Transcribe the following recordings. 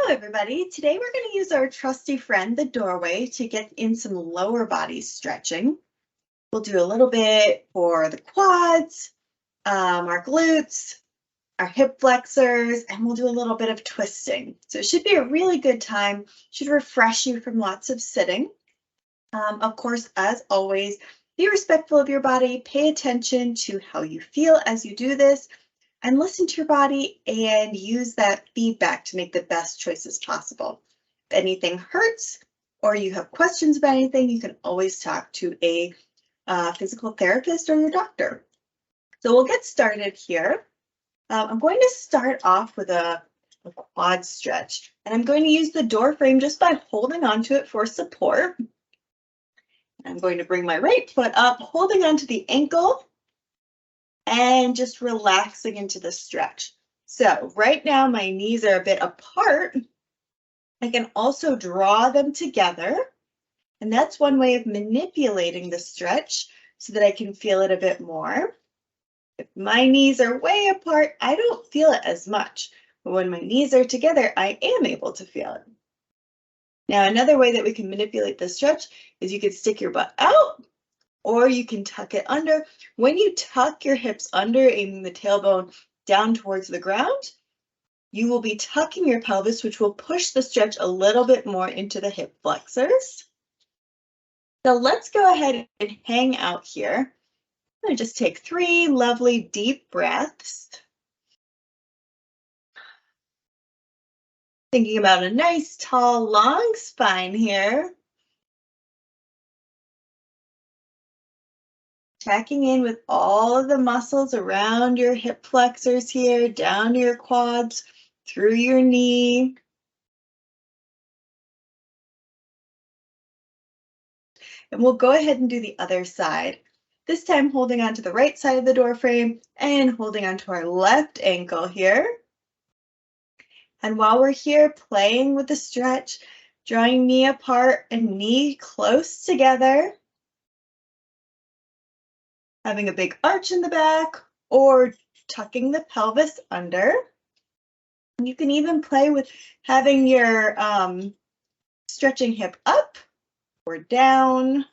Hello, everybody. Today we're going to use our trusty friend, the doorway, to get in some lower body stretching. We'll do a little bit for the quads, our glutes, our hip flexors, and we'll do a little bit of twisting. So it should be a really good time, should refresh you from lots of sitting. Of course, as always, be respectful of your body, pay attention to how you feel as you do this, and listen to your body and use that feedback to make the best choices possible. If anything hurts or you have questions about anything, you can always talk to a physical therapist or your doctor. So we'll get started here. I'm going to start off with a quad stretch, and I'm going to use the door frame just by holding onto it for support. I'm going to bring my right foot up, holding onto the ankle, and just relaxing into the stretch. So right now my knees are a bit apart. I can also draw them together, and that's one way of manipulating the stretch so that I can feel it a bit more. If my knees are way apart, I don't feel it as much, but when my knees are together, I am able to feel it. Now, another way that we can manipulate the stretch is you could stick your butt out, or you can tuck it under. When you tuck your hips under, aiming the tailbone down towards the ground, you will be tucking your pelvis, which will push the stretch a little bit more into the hip flexors. So let's go ahead and hang out here. I'm going to just take 3 lovely deep breaths. Thinking about a nice, tall, long spine here. Checking in with all of the muscles around your hip flexors here, down your quads, through your knee. And we'll go ahead and do the other side. This time holding onto the right side of the door frame and holding onto our left ankle here. And while we're here playing with the stretch, drawing knee apart and knee close together, having a big arch in the back or tucking the pelvis under. You can even play with having your stretching hip up or down.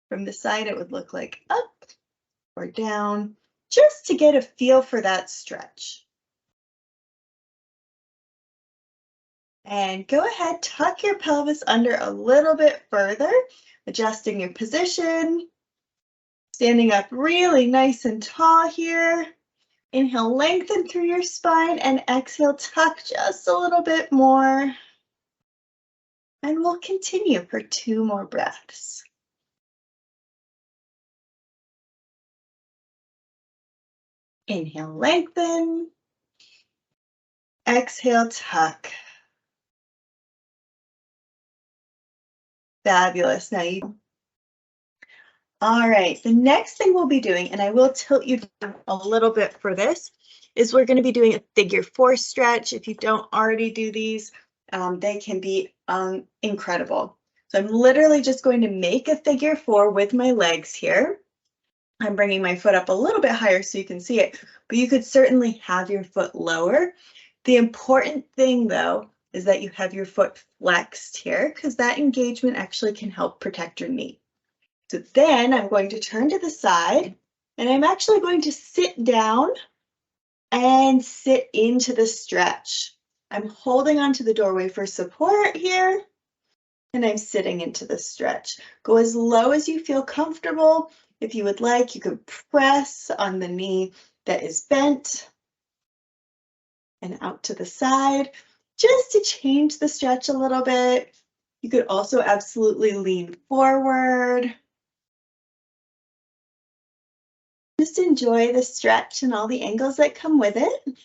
From the side, it would look like up or down, just to get a feel for that stretch. And go ahead, tuck your pelvis under a little bit further, adjusting your position, standing up really nice and tall here. Inhale, lengthen through your spine, and exhale, tuck just a little bit more. And we'll continue for 2 more breaths. Inhale, lengthen. Exhale, tuck. Fabulous. Now all right, the next thing we'll be doing, and I will tilt you down a little bit for this, is we're going to be doing a figure 4 stretch. If you don't already do these, they can be incredible. So I'm literally just going to make a figure 4 with my legs here. I'm bringing my foot up a little bit higher so you can see it, but you could certainly have your foot lower. The important thing, though, is that you have your foot flexed here, because that engagement actually can help protect your knee. So then I'm going to turn to the side, and I'm actually going to sit down and sit into the stretch. I'm holding onto the doorway for support here, and I'm sitting into the stretch. Go as low as you feel comfortable. If you would like, you could press on the knee that is bent and out to the side, just to change the stretch a little bit. You could also absolutely lean forward. Just enjoy the stretch and all the angles that come with it.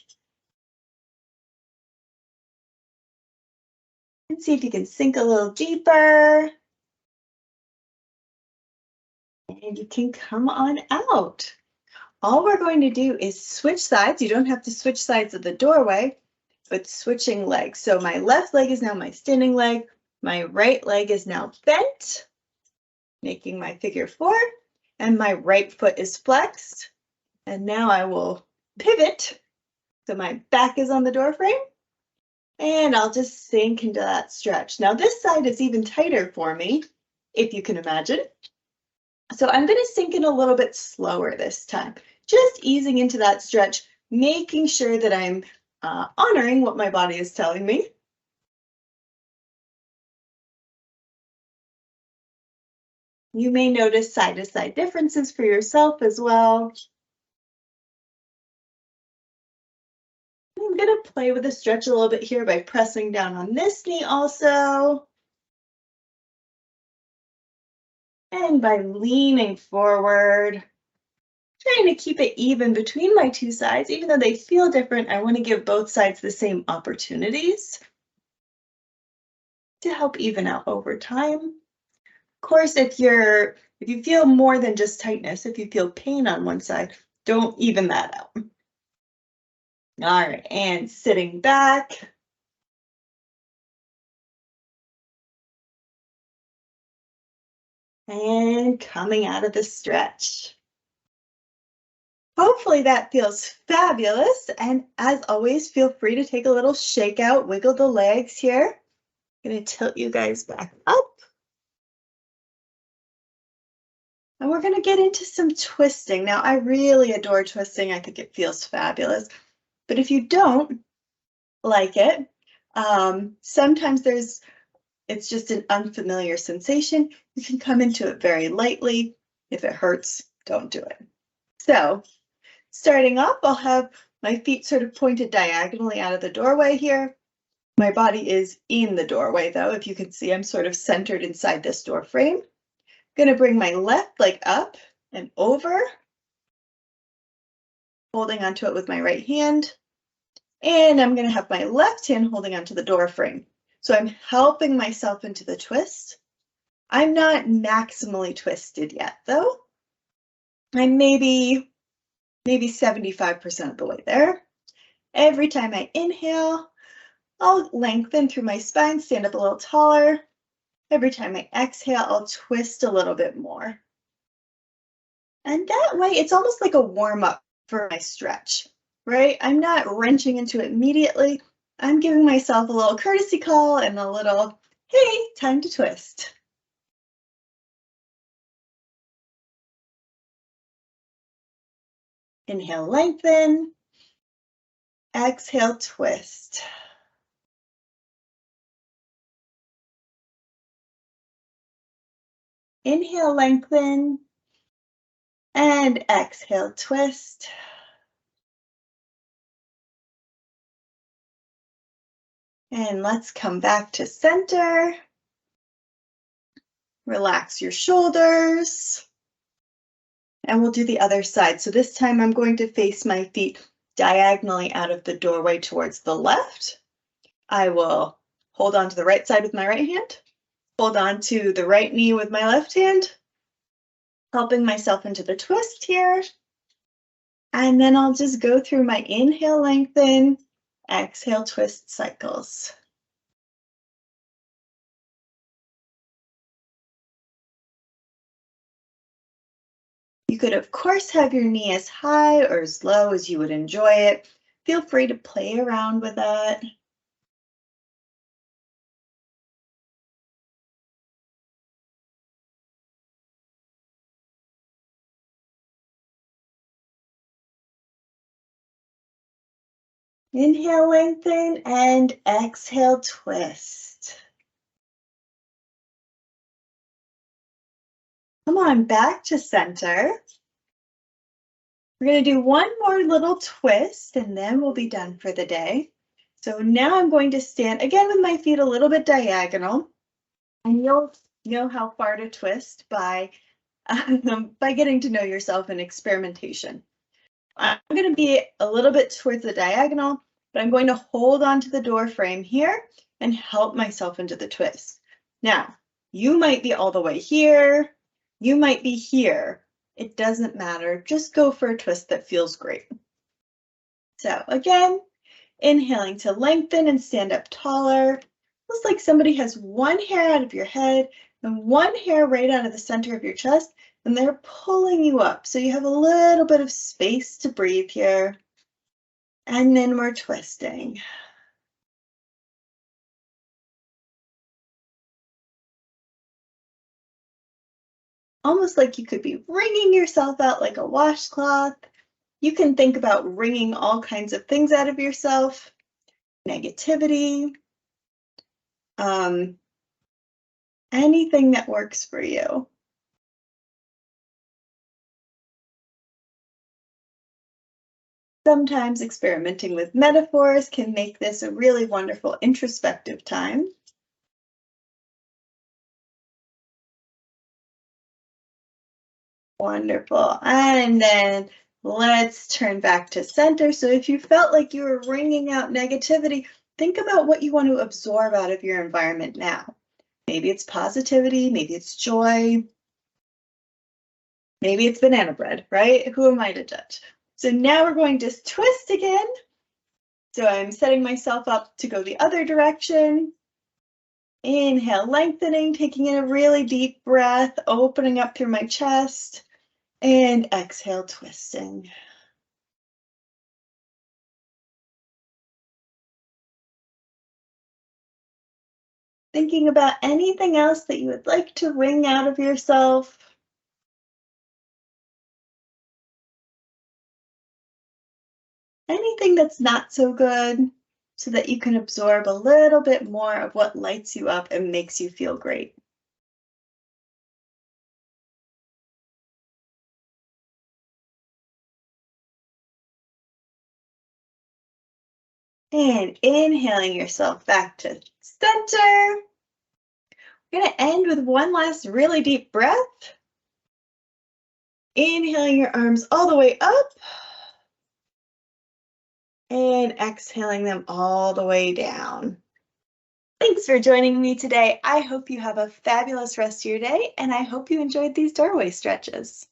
And see if you can sink a little deeper. And you can come on out. All we're going to do is switch sides. You don't have to switch sides of the doorway, but switching legs. So my left leg is now my standing leg. My right leg is now bent, making my figure 4, and my right foot is flexed. And now I will pivot. So my back is on the door frame, And I'll just sink into that stretch. Now this side is even tighter for me, if you can imagine. So I'm going to sink in a little bit slower this time, just easing into that stretch, making sure that I'm honoring what my body is telling me. You may notice side-to-side differences for yourself as well. I'm going to play with the stretch a little bit here by pressing down on this knee also. And by leaning forward, trying to keep it even between my two sides. Even though they feel different, I want to give both sides the same opportunities to help even out over time. Of course, if you feel more than just tightness, if you feel pain on one side, don't even that out. All right, and sitting back. And coming out of the stretch. Hopefully that feels fabulous. And as always, feel free to take a little shake out, wiggle the legs here. I'm going to tilt you guys back up. And we're going to get into some twisting. Now, I really adore twisting. I think it feels fabulous. But if you don't like it, sometimes it's just an unfamiliar sensation. You can come into it very lightly. If it hurts, don't do it. So starting off, I'll have my feet sort of pointed diagonally out of the doorway here. My body is in the doorway though. If you can see, I'm sort of centered inside this door frame. I'm going to bring my left leg up and over, holding onto it with my right hand. And I'm going to have my left hand holding onto the door frame. So I'm helping myself into the twist. I'm not maximally twisted yet though. I'm maybe 75% of the way there. Every time I inhale, I'll lengthen through my spine, stand up a little taller. Every time I exhale, I'll twist a little bit more. And that way, it's almost like a warm-up for my stretch, right? I'm not wrenching into it immediately. I'm giving myself a little courtesy call and a little, hey, time to twist. Inhale, lengthen. Exhale, twist. Inhale, lengthen. And exhale, twist. And let's come back to center. Relax your shoulders. And we'll do the other side. So this time I'm going to face my feet diagonally out of the doorway towards the left. I will hold on to the right side with my right hand, hold on to the right knee with my left hand, helping myself into the twist here. And then I'll just go through my inhale, lengthen, exhale, twist cycles. You could, of course, have your knee as high or as low as you would enjoy it. Feel free to play around with that. Inhale, lengthen, and exhale, twist. Come on, back to center. We're going to do one more little twist, and then we'll be done for the day. So now I'm going to stand, again, with my feet a little bit diagonal. And you'll know how far to twist by getting to know yourself in experimentation. I'm going to be a little bit towards the diagonal, but I'm going to hold on to the door frame here and help myself into the twist. Now, you might be all the way here. You might be here. It doesn't matter. Just go for a twist that feels great. So again, inhaling to lengthen and stand up taller. Looks like somebody has one hair out of your head and one hair right out of the center of your chest, and they're pulling you up. So you have a little bit of space to breathe here. And then we're twisting. almost like you could be wringing yourself out like a washcloth. You can think about wringing all kinds of things out of yourself, negativity, anything that works for you. Sometimes experimenting with metaphors can make this a really wonderful introspective time. Wonderful. And then let's turn back to center. So if you felt like you were wringing out negativity, think about what you want to absorb out of your environment now. Maybe it's positivity, maybe it's joy, maybe it's banana bread, right? Who am I to judge? So now we're going to twist again. So I'm setting myself up to go the other direction. Inhale, lengthening, taking in a really deep breath, opening up through my chest. And exhale, twisting. Thinking about anything else that you would like to wring out of yourself. Anything that's not so good, so that you can absorb a little bit more of what lights you up and makes you feel great. And inhaling yourself back to center. We're going to end with one last really deep breath. Inhaling your arms all the way up. And exhaling them all the way down. Thanks for joining me today. I hope you have a fabulous rest of your day, and I hope you enjoyed these doorway stretches.